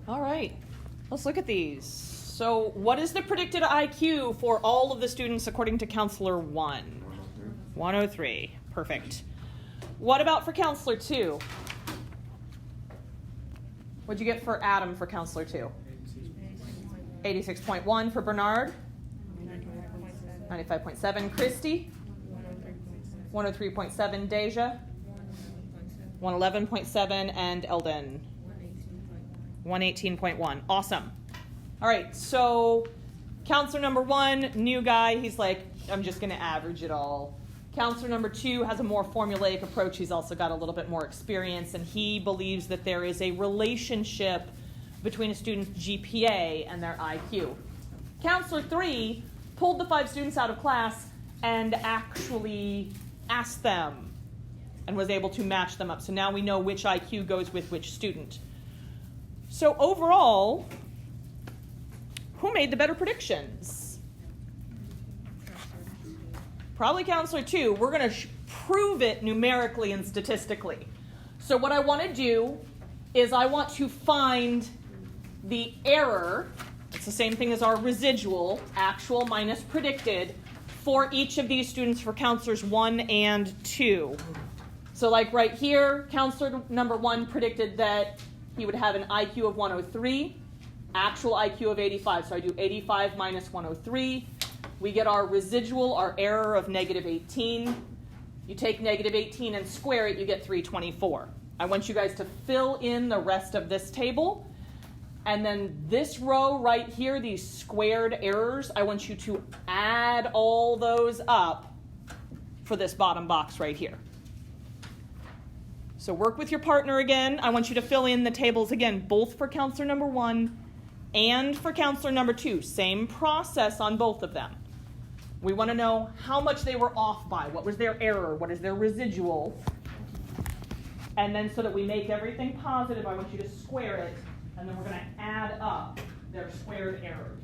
All right, let's look at these. So what is the predicted IQ for all of the students according to Counselor 1? 103. Perfect. What about for Counselor 2? What'd you get for Adam for Counselor 2? 86.1 for Bernard? 95.7. Christy? 103.7. Deja? 111.7. And Eldon? 118.1. Awesome. All right, so counselor number 1, new guy, he's like, I'm just going to average it all. Counselor number 2 has a more formulaic approach. He's also got a little bit more experience, and he believes that there is a relationship between a student's GPA and their IQ. Counselor 3 pulled the 5 students out of class and actually asked them and was able to match them up. So now we know which IQ goes with which student. So overall, who made the better predictions? Probably Counselor 2. We're going to prove it numerically and statistically. So what I want to do is I want to find the error. It's the same thing as our residual, actual minus predicted, for each of these students for Counselors 1 and 2. So like right here, Counselor number 1 predicted that he would have an IQ of 103, actual IQ of 85. So I do 85 minus 103. We get our residual, our error of negative 18. You take negative 18 and square it, you get 324. I want you guys to fill in the rest of this table. And then this row right here, these squared errors, I want you to add all those up for this bottom box right here. So work with your partner again. I want you to fill in the tables again, both for counselor number 1 and for counselor number 2. Same process on both of them. We want to know how much they were off by. What was their error? What is their residual? And then so that we make everything positive, I want you to square it, and then we're going to add up their squared errors.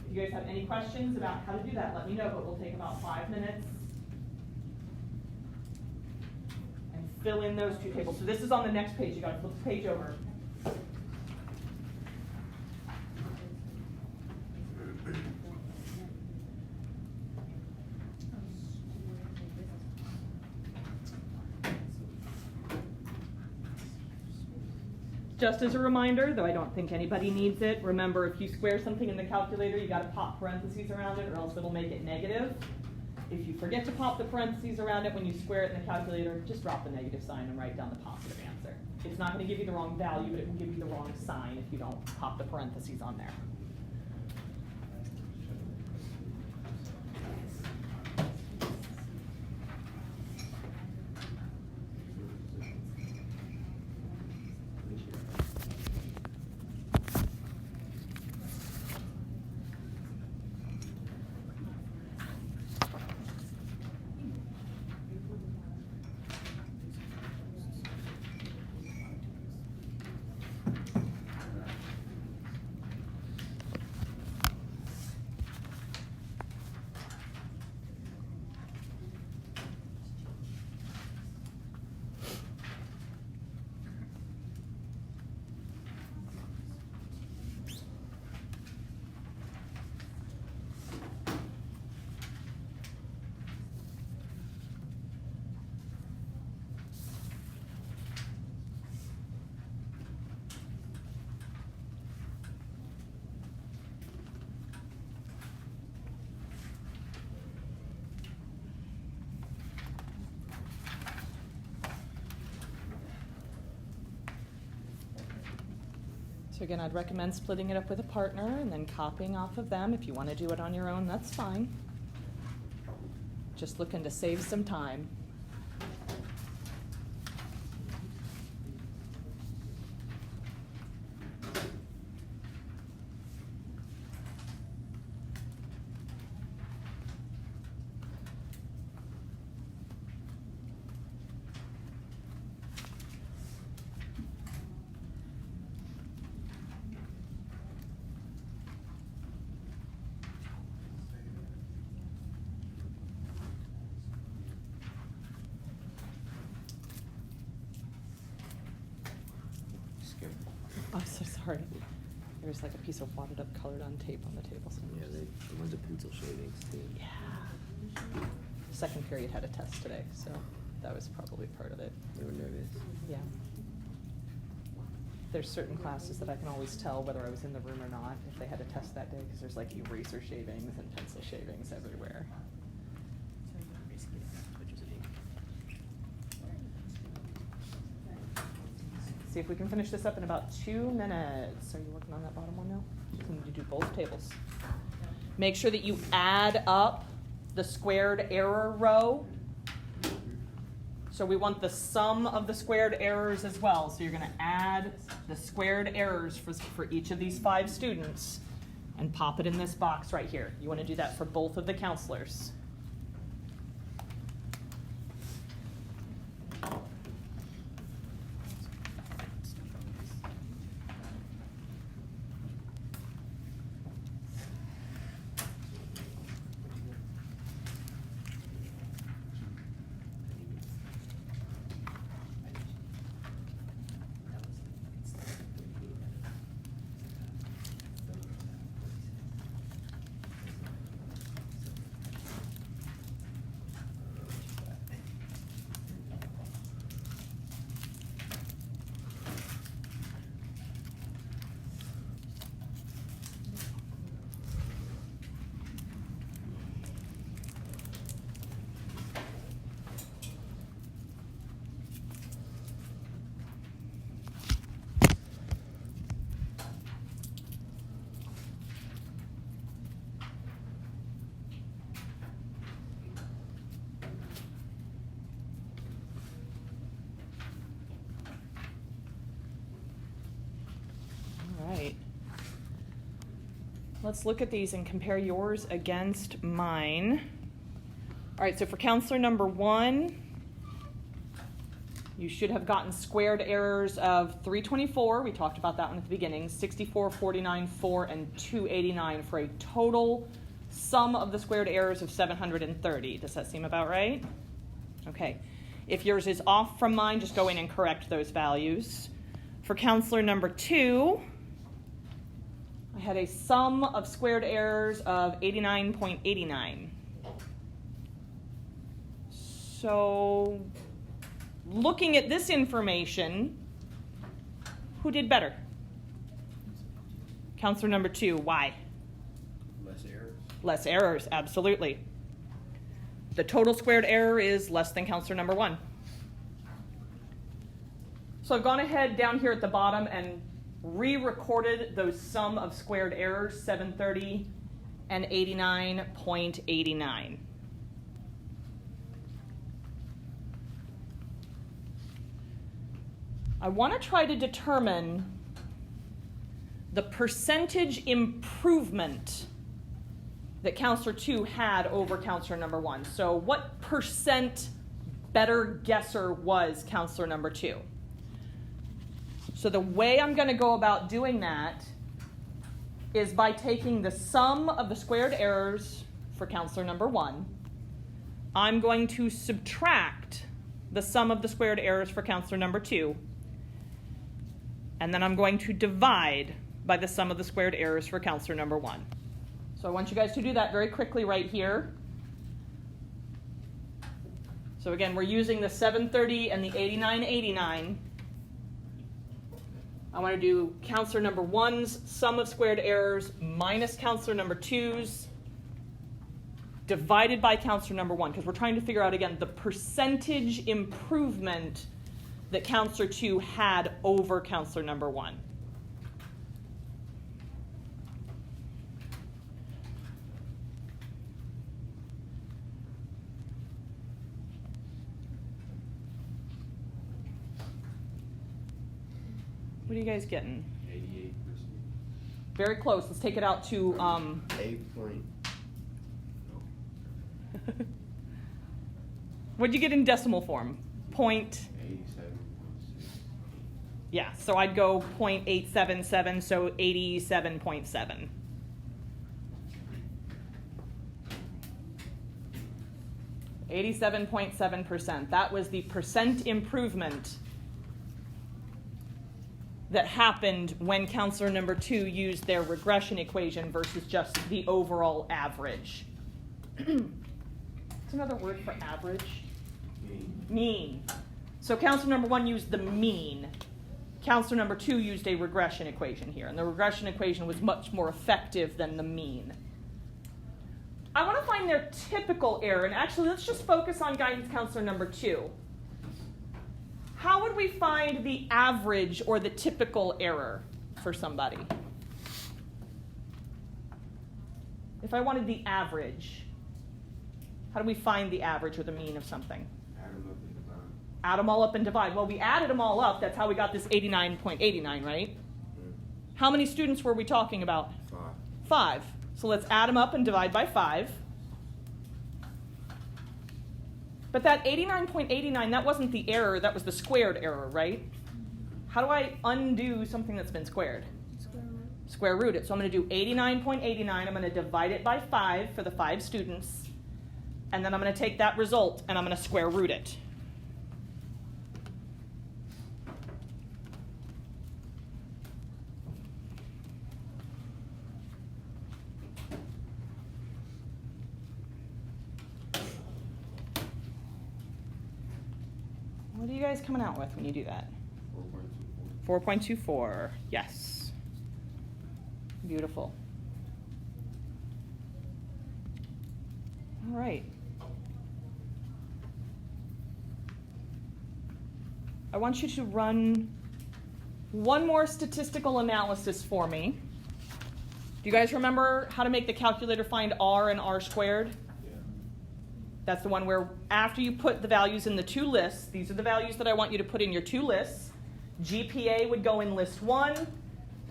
If you guys have any questions about how to do that, let me know, but we'll take about 5 minutes and fill in those 2 tables. So this is on the next page. You got to flip the page over. Just as a reminder, though I don't think anybody needs it, remember if you square something in the calculator, you got to pop parentheses around it or else it'll make it negative. If you forget to pop the parentheses around it when you square it in the calculator, just drop the negative sign and write down the positive answer. It's not going to give you the wrong value, but it will give you the wrong sign if you don't pop the parentheses on there. So again, I'd recommend splitting it up with a partner and then copying off of them. If you want to do it on your own, that's fine. Just looking to save some time. I'm so sorry. There's like a piece of wadded up colored on tape on the table. So Yeah, the ones with pencil shavings too. Yeah. Second period had a test today, so that was probably part of it. They were nervous. Yeah. There's certain classes that I can always tell whether I was in the room or not if they had a test that day, because there's like eraser shavings and pencil shavings everywhere. See if we can finish this up in about 2 minutes. Are you working on that bottom one now? You need to do both tables. Make sure that you add up the squared error row. So we want the sum of the squared errors as well. So you're going to add the squared errors for each of these 5 students and pop it in this box right here. You want to do that for both of the counselors. Let's look at these and compare yours against mine. All right, so for counselor number 1, you should have gotten squared errors of 324. We talked about that one at the beginning. 64, 49, 4, and 289 for a total sum of the squared errors of 730. Does that seem about right? Okay. If yours is off from mine, just go in and correct those values. For counselor number 2, I had a sum of squared errors of 89.89. So, looking at this information, who did better? Counselor number 2, why? Less errors. Less errors, absolutely. The total squared error is less than counselor number 1. So I've gone ahead down here at the bottom and re-recorded those sum of squared errors, 730 and 89.89. I want to try to determine the percentage improvement that counselor 2 had over counselor number 1. So what percent better guesser was counselor number 2? So the way I'm going to go about doing that is by taking the sum of the squared errors for counselor number 1. I'm going to subtract the sum of the squared errors for counselor number 2. And then I'm going to divide by the sum of the squared errors for counselor number 1. So I want you guys to do that very quickly right here. So again, we're using the 730 and the 89.89. I want to do counselor number 1's sum of squared errors minus counselor number 2's divided by counselor number 1, because we're trying to figure out, again, the percentage improvement that counselor 2 had over counselor number 1. What are you guys getting? 88%. Very close. Let's take it out to 8 point. what'd you get in decimal form? 87.6. Yeah, so I'd go 0.877, so 87.7. %. That was the percent improvement that happened when counselor number 2 used their regression equation versus just the overall average. What's another word for average? Mean. So counselor number 1 used the mean. Counselor number 2 used a regression equation here, and the regression equation was much more effective than the mean. I want to find their typical error, and actually let's just focus on guidance counselor number 2. How would we find the average or the typical error for somebody? If I wanted the average, how do we find the average or the mean of something? Add them up and divide. Add them all up and divide. Well, we added them all up. That's how we got this 89.89, right? How many students were we talking about? 5. So let's add them up and divide by 5. But that 89.89, that wasn't the error, that was the squared error, right? How do I undo something that's been squared? Square root it. So I'm going to do 89.89. I'm going to divide it by 5 for the 5 students. And then I'm going to take that result and I'm going to square root it. What are you guys coming out with when you do that? 4.24. 4.24. Yes. Beautiful. All right. I want you to run one more statistical analysis for me. Do you guys remember how to make the calculator find r and r squared? That's the one where after you put the values in the 2 lists, these are the values that I want you to put in your 2 lists. GPA would go in list 1.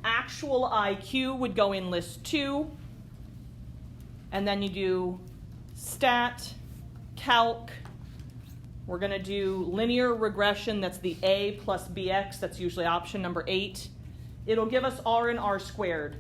Actual IQ would go in list 2. And then you do stat, calc. We're going to do linear regression. That's the A plus BX. That's usually option number 8. It'll give us r and r squared.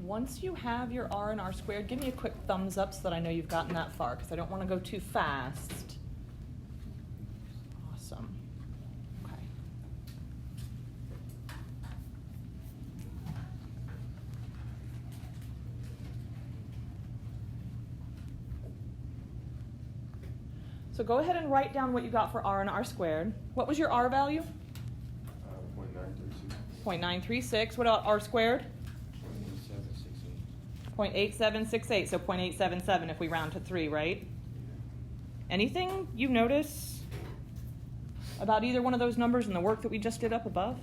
Once you have your r and r squared, give me a quick thumbs up so that I know you've gotten that far, because I don't want to go too fast. Awesome. Okay. So go ahead and write down what you got for r and r squared. What was your r value? 0.936. What about r squared? 0.8768, so 0.877 if we round to 3, right? Anything you notice about either one of those numbers in the work that we just did up above?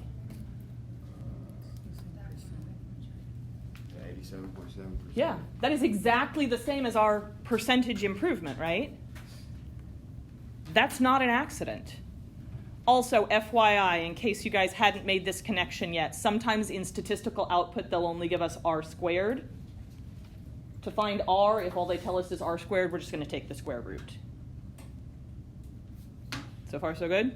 87.7%. Yeah, that is exactly the same as our percentage improvement, right? That's not an accident. Also, FYI, in case you guys hadn't made this connection yet, sometimes in statistical output they'll only give us r squared. To find r, if all they tell us is r squared, we're just going to take the square root. So far, so good?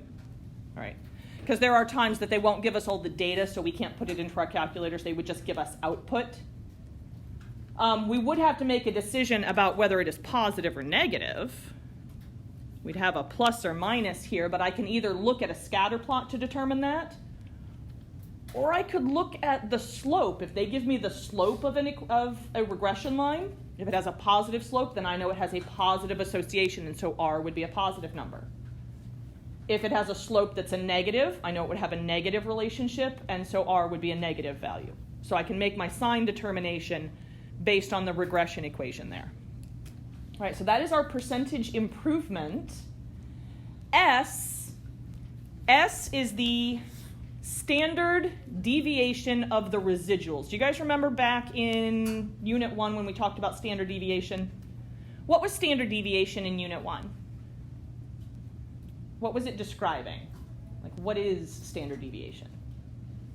All right. Because there are times that they won't give us all the data, so we can't put it into our calculators. They would just give us output. We would have to make a decision about whether it is positive or negative. We'd have a plus or minus here, but I can either look at a scatter plot to determine that, or I could look at the slope. If they give me the slope of a regression line, if it has a positive slope, then I know it has a positive association, and so r would be a positive number. If it has a slope that's a negative, I know it would have a negative relationship, and so r would be a negative value. So I can make my sign determination based on the regression equation there. All right, so that is our percentage improvement. S is the standard deviation of the residuals. Do you guys remember back in Unit 1 when we talked about standard deviation? What was standard deviation in Unit 1? What was it describing? Like, what is standard deviation?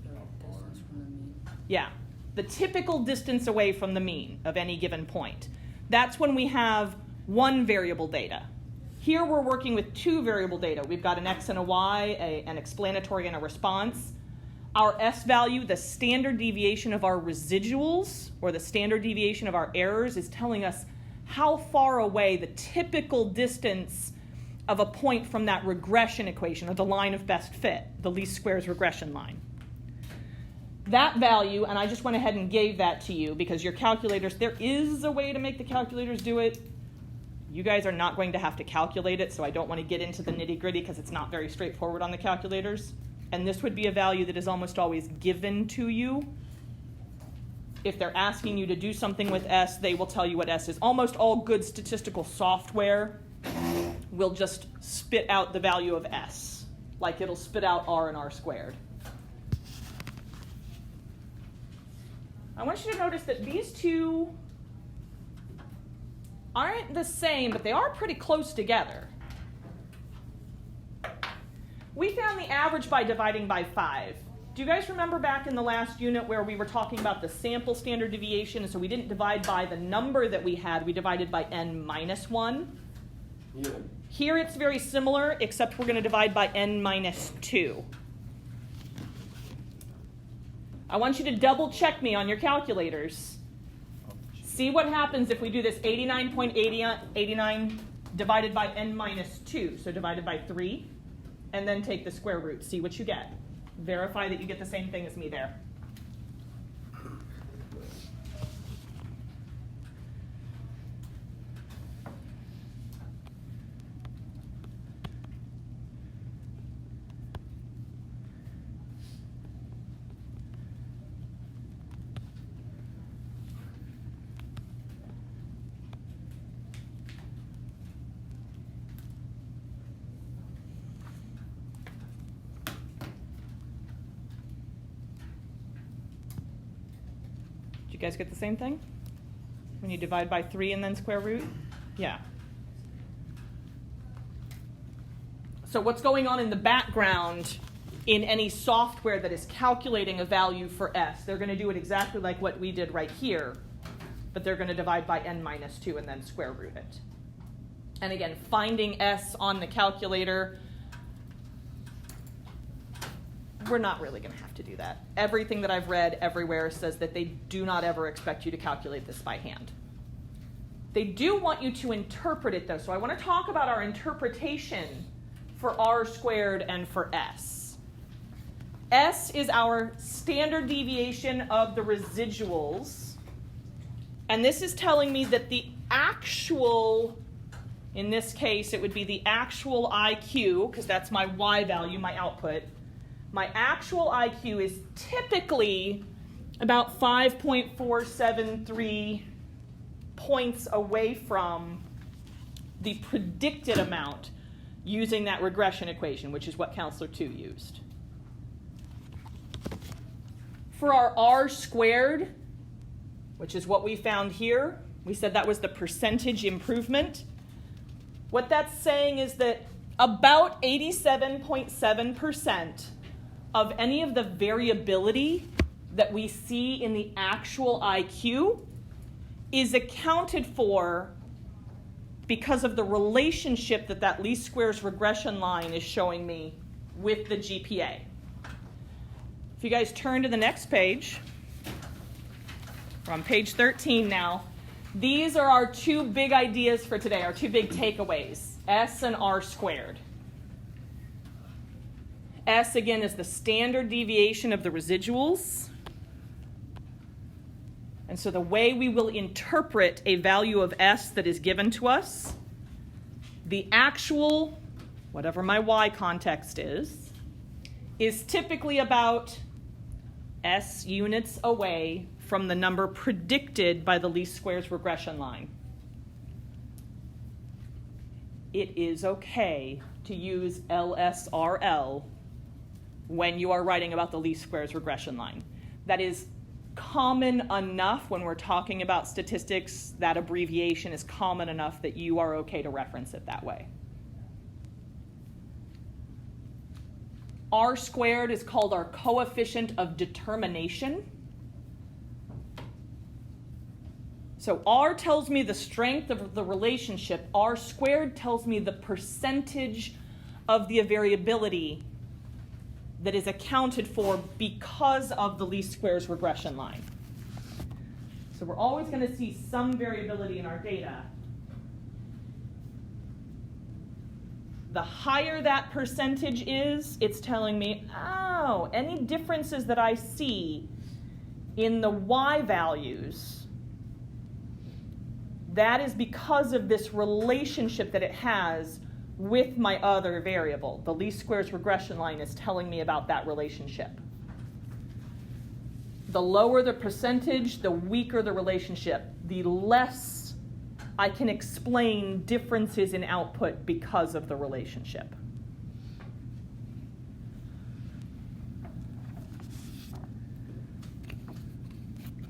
Distance from the mean. Yeah, the typical distance away from the mean of any given point. That's when we have one variable data. Here we're working with two variable data. We've got an x and a y, an explanatory and a response. Our S value, the standard deviation of our residuals, or the standard deviation of our errors, is telling us how far away the typical distance of a point from that regression equation, or the line of best fit, the least squares regression line. That value, and I just went ahead and gave that to you because your calculators, there is a way to make the calculators do it. You guys are not going to have to calculate it, so I don't want to get into the nitty-gritty because it's not very straightforward on the calculators. And this would be a value that is almost always given to you. If they're asking you to do something with S, they will tell you what S is. Almost all good statistical software will just spit out the value of S, like it'll spit out R and R squared. I want you to notice that these two aren't the same, but they are pretty close together. We found the average by dividing by 5. Do you guys remember back in the last unit where we were talking about the sample standard deviation, and so we didn't divide by the number that we had, we divided by n minus 1? Yeah. Here it's very similar, except we're going to divide by n minus 2. I want you to double check me on your calculators. See what happens if we do this 89.89 divided by n minus 2, so divided by 3, and then take the square root. See what you get. Verify that you get the same thing as me there. You guys get the same thing? When you divide by 3 and then square root? Yeah. So what's going on in the background in any software that is calculating a value for S? They're going to do it exactly like what we did right here, but they're going to divide by n minus 2 and then square root it. And again, finding S on the calculator, we're not really going to have to do that. Everything that I've read everywhere says that they do not ever expect you to calculate this by hand. They do want you to interpret it, though. So I want to talk about our interpretation for R squared and for S. S is our standard deviation of the residuals. And this is telling me that the actual, in this case, it would be the actual IQ, because that's my Y value, my output. My actual IQ is typically about 5.473 points away from the predicted amount using that regression equation, which is what Counselor 2 used. For our R squared, which is what we found here, we said that was the percentage improvement. What that's saying is that about 87.7% of any of the variability that we see in the actual IQ is accounted for because of the relationship that that least squares regression line is showing me with the GPA. If you guys turn to the next page, we're on page 13 now. These are our two big ideas for today, our two big takeaways, S and R squared. S, again, is the standard deviation of the residuals. And so the way we will interpret a value of S that is given to us, the actual whatever my y context is typically about s units away from the number predicted by the least squares regression line. It is okay to use LSRL when you are writing about the least squares regression line. That is common enough when we're talking about statistics. That abbreviation is common enough that you are okay to reference it that way. R squared is called our coefficient of determination. So R tells me the strength of the relationship. R squared tells me the percentage of the variability that is accounted for because of the least squares regression line. So we're always going to see some variability in our data. The higher that percentage is, it's telling me, oh, any differences that I see in the y values, that is because of this relationship that it has with my other variable. The least squares regression line is telling me about that relationship. The lower the percentage, the weaker the relationship, the less I can explain differences in output because of the relationship.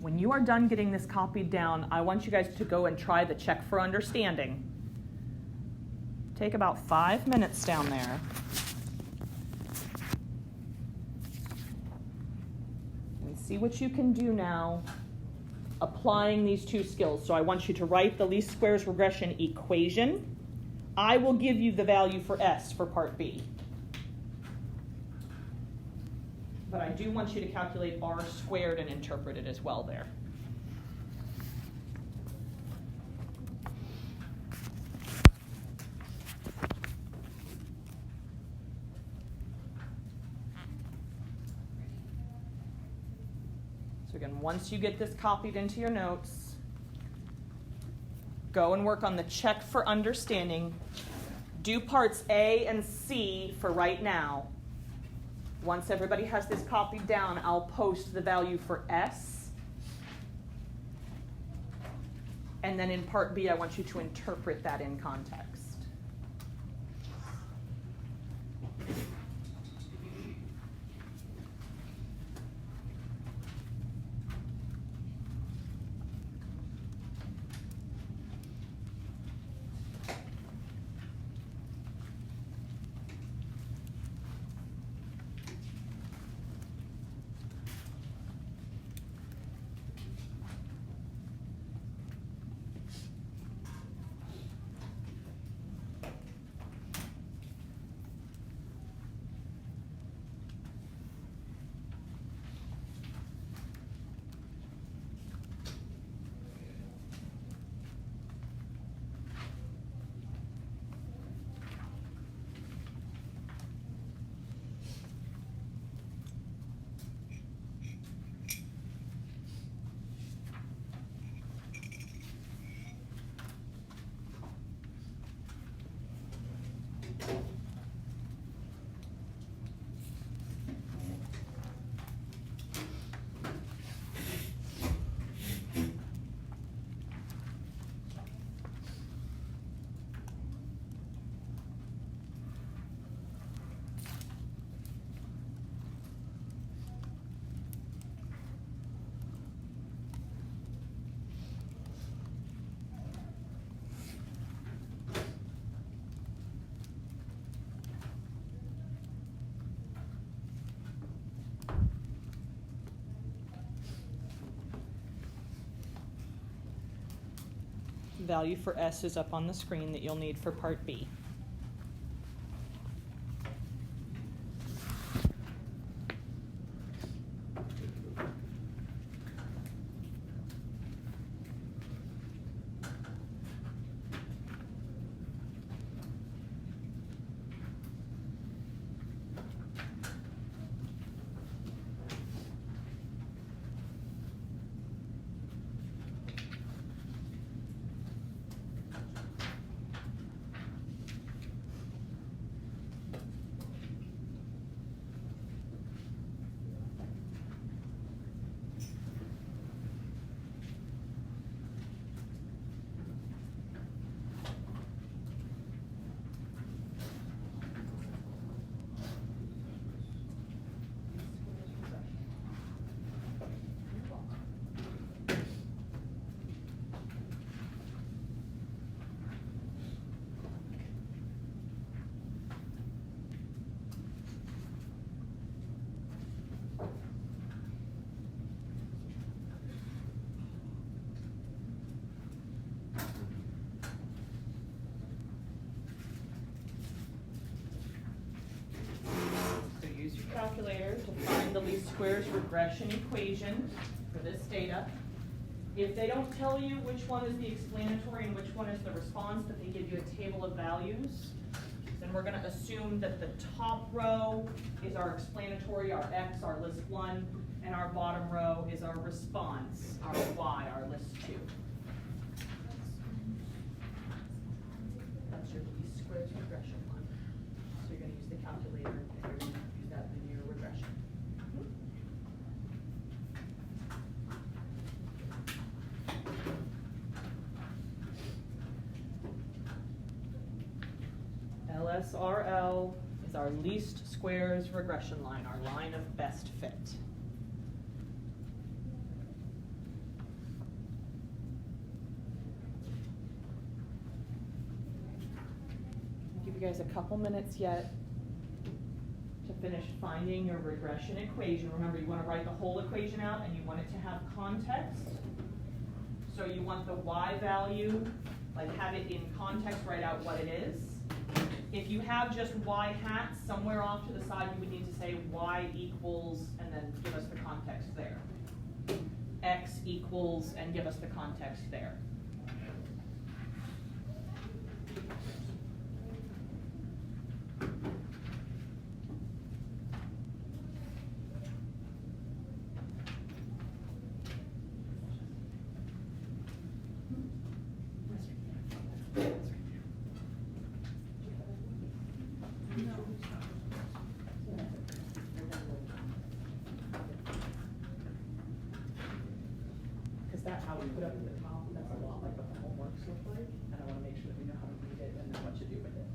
When you are done getting this copied down, I want you guys to go and try the check for understanding. Take about 5 minutes down there. And see what you can do now applying these two skills. So I want you to write the least squares regression equation. I will give you the value for S for part B. But I do want you to calculate R squared and interpret it as well there. So again, once you get this copied into your notes, go and work on the check for understanding. Do parts A and C for right now. Once everybody has this copied down, I'll post the value for S. And then in part B, I want you to interpret that in context. Value for S is up on the screen that you'll need for part B. calculator to find the least squares regression equation for this data. If they don't tell you which one is the explanatory and which one is the response, but they give you a table of values, then we're going to assume that the top row is our explanatory, our X, our list 1, and our bottom row is our response, our Y, our list 2. That's your least squares regression line. So you're going to use the calculator and you're going to use that linear regression. LSRL is our least squares regression line, our line of best fit. I'll give you guys a couple minutes yet to finish finding your regression equation. Remember, you want to write the whole equation out and you want it to have context. So you want the Y value, like have it in context, write out what it is. If you have just Y hat somewhere off to the side, you would need to say Y equals and then give us the context there. X equals and give us the context there. Because that how we put up at the top, that's a lot like what the homeworks look like, and I want to make sure that we know how to read it and know what to do with it.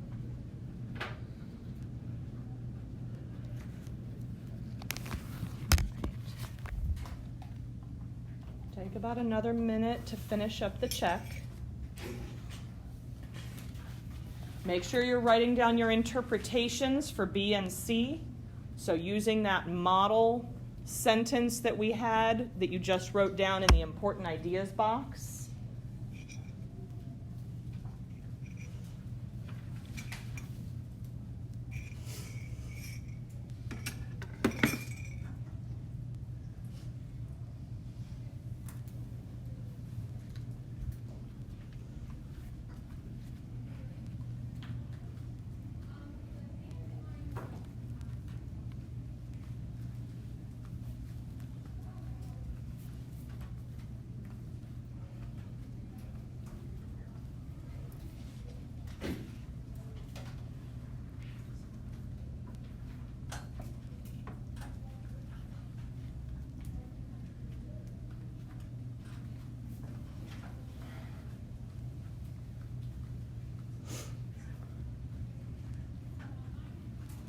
Take about another minute to finish up the check. Make sure you're writing down your interpretations for B and C. So using that model sentence that we had that you just wrote down in the important ideas box.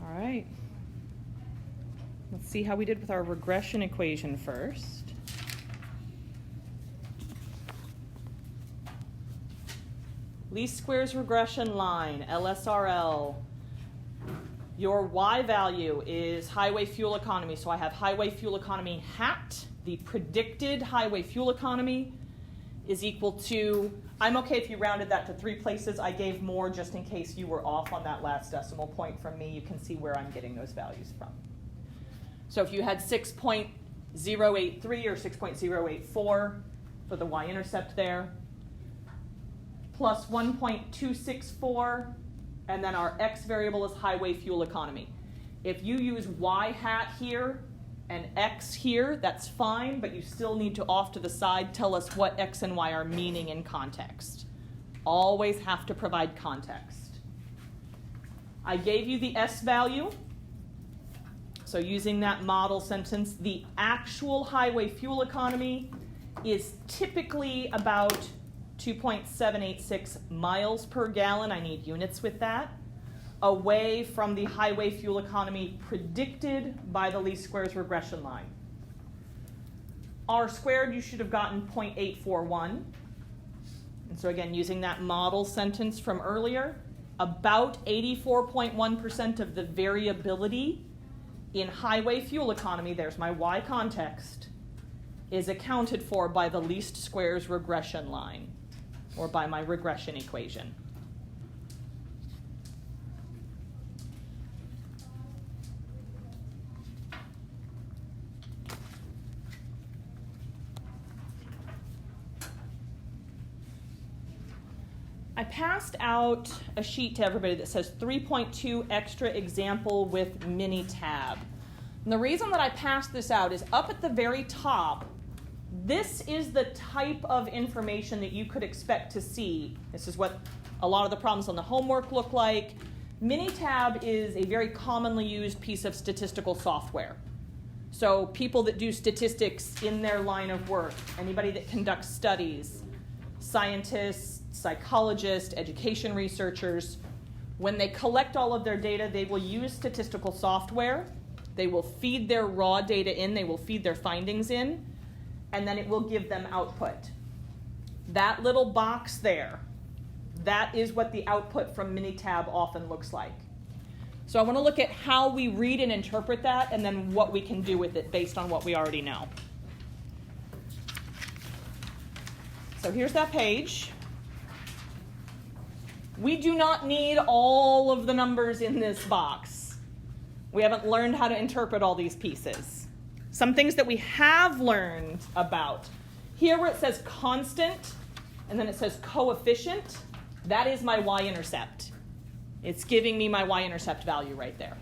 All right. Let's see how we did with our regression equation first. Least squares regression line, LSRL. Your Y value is highway fuel economy. So I have highway fuel economy hat. The predicted highway fuel economy is equal to, I'm okay if you rounded that to 3 places. I gave more just in case you were off on that last decimal point from me. You can see where I'm getting those values from. So if you had 6.083 or 6.084 for the y-intercept there, plus 1.264, and then our x variable is highway fuel economy. If you use y hat here and x here, that's fine, but you still need to off to the side tell us what x and y are meaning in context. Always have to provide context. I gave you the s value. So using that model sentence, the actual highway fuel economy is typically about 2.786 miles per gallon. I need units with that. Away from the highway fuel economy predicted by the least squares regression line. R squared, you should have gotten 0.841. And so again, using that model sentence from earlier, about 84.1% of the variability in highway fuel economy, there's my Y context, is accounted for by the least squares regression line, or by my regression equation. I passed out a sheet to everybody that says 3.2 extra example with mini tab. And the reason that I passed this out is up at the very top, this is the type of information that you could expect to see. This is what a lot of the problems on the homework look like. Minitab is a very commonly used piece of statistical software. So people that do statistics in their line of work, anybody that conducts studies, scientists, psychologists, education researchers, when they collect all of their data, they will use statistical software. They will feed their raw data in, they will feed their findings in, and then it will give them output. That little box there, that is what the output from Minitab often looks like. So I want to look at how we read and interpret that, and then what we can do with it based on what we already know. So here's that page. We do not need all of the numbers in this box. We haven't learned how to interpret all these pieces. Some things that we have learned about. Here where it says constant, and then it says coefficient, that is my y-intercept. It's giving me my y-intercept value right there.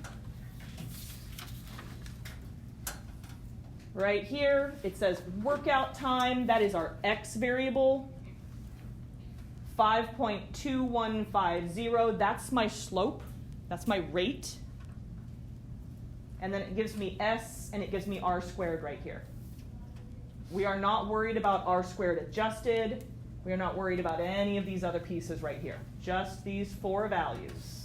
Right here, it says workout time, that is our x variable. 5.2150, that's my slope, that's my rate. And then it gives me S and it gives me R squared right here. We are not worried about R squared adjusted. We are not worried about any of these other pieces right here. Just these four values.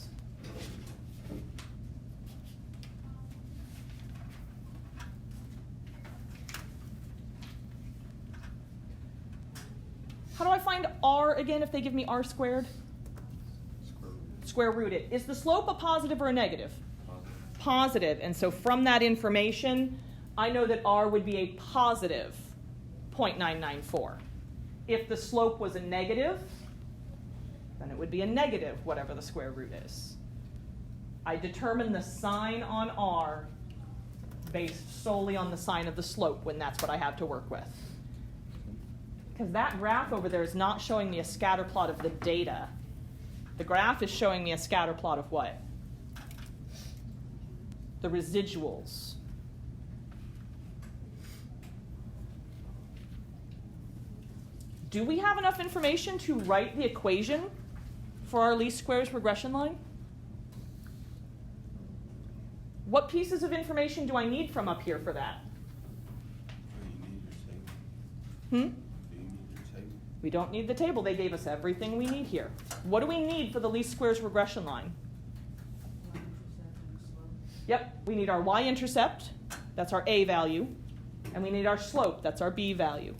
How do I find R again if they give me R squared? Square root it. Is the slope a positive or a negative? Positive. And so from that information, I know that R would be a positive 0.994. If the slope was a negative, then it would be a negative, whatever the square root is. I determine the sign on R based solely on the sign of the slope when that's what I have to work with. Because that graph over there is not showing me a scatter plot of the data. The graph is showing me a scatter plot of what? The residuals. Do we have enough information to write the equation for our least squares regression line? What pieces of information do I need from up here for that? We don't need the table. They gave us everything we need here. What do we need for the least squares regression line? Yep, we need our y-intercept, that's our a value, and we need our slope, that's our b value.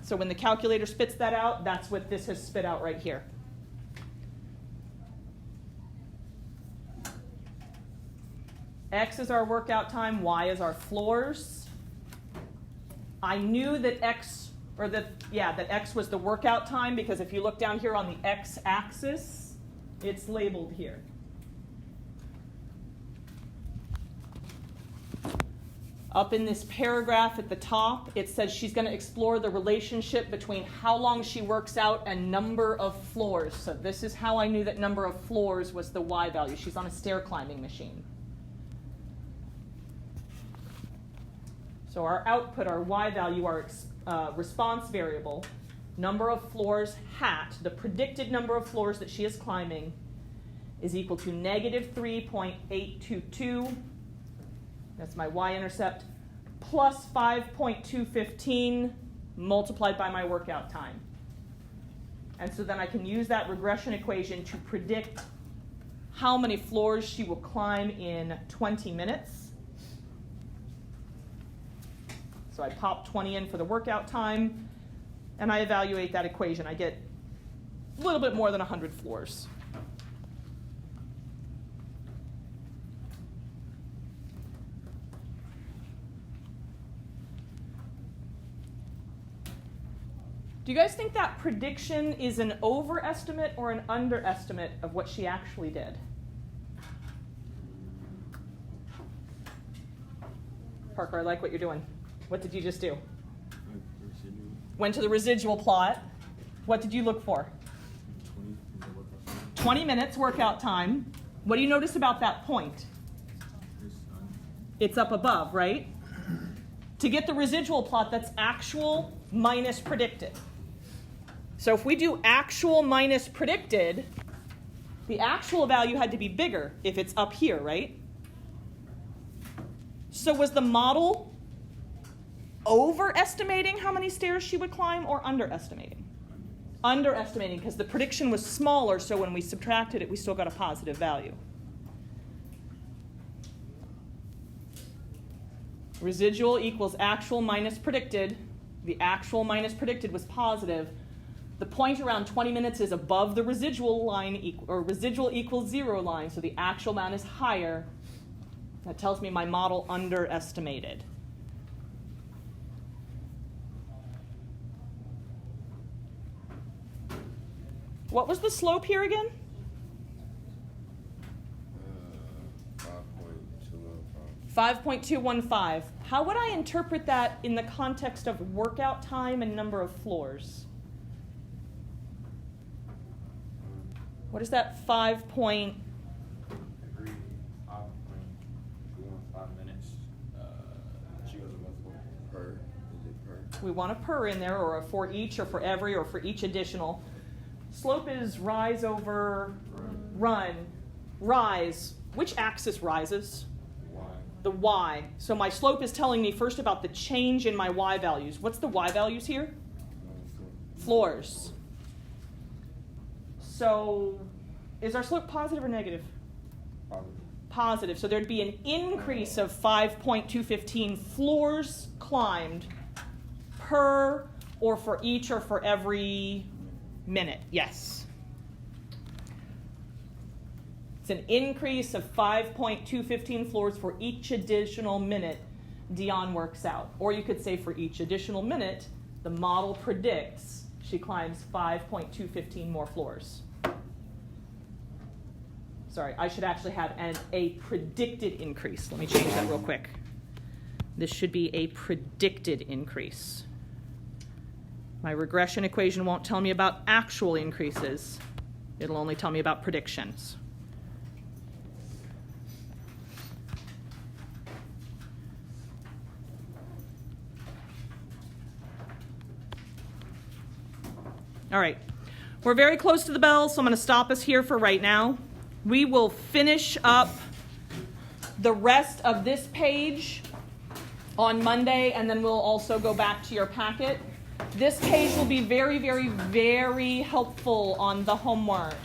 So when the calculator spits that out, that's what this has spit out right here. X is our workout time, y is our floors. I knew that X was the workout time because if you look down here on the x-axis, it's labeled here. Up in this paragraph at the top, it says she's going to explore the relationship between how long she works out and number of floors. So this is how I knew that number of floors was the y value. She's on a stair climbing machine. So our output, our y value, our response variable, number of floors hat, the predicted number of floors that she is climbing, is equal to negative 3.822. That's my y-intercept, plus 5.215 multiplied by my workout time. And so then I can use that regression equation to predict how many floors she will climb in 20 minutes. So I pop 20 in for the workout time, and I evaluate that equation. I get a little bit more than 100 floors. Do you guys think that prediction is an overestimate or an underestimate of what she actually did? Parker, I like what you're doing. What did you just do? Went to the residual plot. What did you look for? 20 20 minutes workout time. What do you notice about that point? It's up above, right? To get the residual plot, that's actual minus predicted. So if we do actual minus predicted, the actual value had to be bigger if it's up here, right? So was the model overestimating how many stairs she would climb or underestimating? Underestimating, because the prediction was smaller, so when we subtracted it, we still got a positive value. Residual equals actual minus predicted. The actual minus predicted was positive. The point around 20 minutes is above the residual line, or residual equals 0 line, so the actual amount is higher. That tells me my model underestimated. What was the slope here again? 5.215. 5.215. How would I interpret that in the context of workout time and number of floors? What is that 5 point? Every 5 minutes, she goes above per. Is it per? We want a per in there, or a for each, or for every, or for each additional. Slope is rise over run. Rise. Which axis rises? Y. The y. So my slope is telling me first about the change in my y values. What's the y values here? Floors. So is our slope positive or negative? Positive. So there'd be an increase of 5.215 floors climbed per, or for each, or for every minute. Yes. It's an increase of 5.215 floors for each additional minute Dion works out. Or you could say for each additional minute, the model predicts she climbs 5.215 more floors. Sorry, I should actually have a predicted increase. Let me change that real quick. This should be a predicted increase. My regression equation won't tell me about actual increases. It'll only tell me about predictions. All right, we're very close to the bell, so I'm going to stop us here for right now. We will finish up the rest of this page on Monday, and then we'll also go back to your packet. This page will be very, very, very helpful on the homework.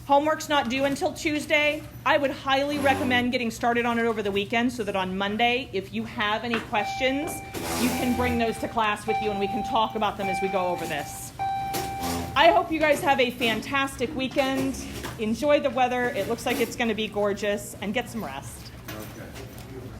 Homework's not due until Tuesday. I would highly recommend getting started on it over the weekend so that on Monday, if you have any questions, you can bring those to class with you and we can talk about them as we go over this. I hope you guys have a fantastic weekend. Enjoy the weather. It looks like it's going to be gorgeous, and get some rest.